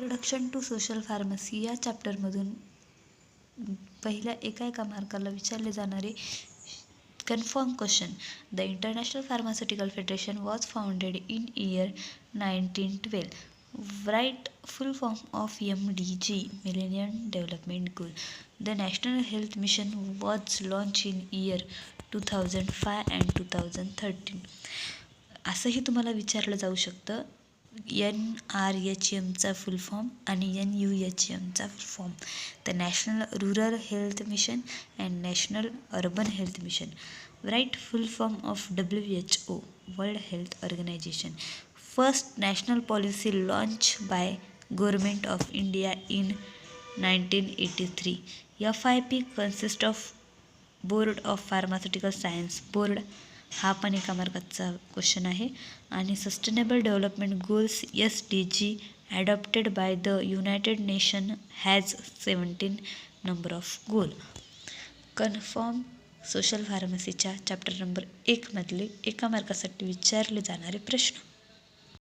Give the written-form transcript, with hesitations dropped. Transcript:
Introduction to social pharmacy या चॅप्टरमधून पहिल्या एका मार्काला विचारले जाणारे confirm question. The international pharmaceutical federation was founded in year 1912. Right full form of MDG, millennium development goal. The national health mission was launch in year 2005 and 2013. असंही तुम्हाला विचारलं जाऊ शकतं. NRHMचा फुल फॉर्म आणि NUHMचा full form. The national rural health mission and national urban health mission. Right full form of WHO, world health organisation. First national policy launch by government of India in 1983. FIP consist of board of pharmaceutical science. Board हा पण एका मार्काचा question आहे. आणि sustainable development goals SDG adopted by the United Nation has 17 number of goal. Confirm social फार्मसीच्या chapter number 1 मधले एका मार्कासाठी विचारले जाणारे प्रश्न.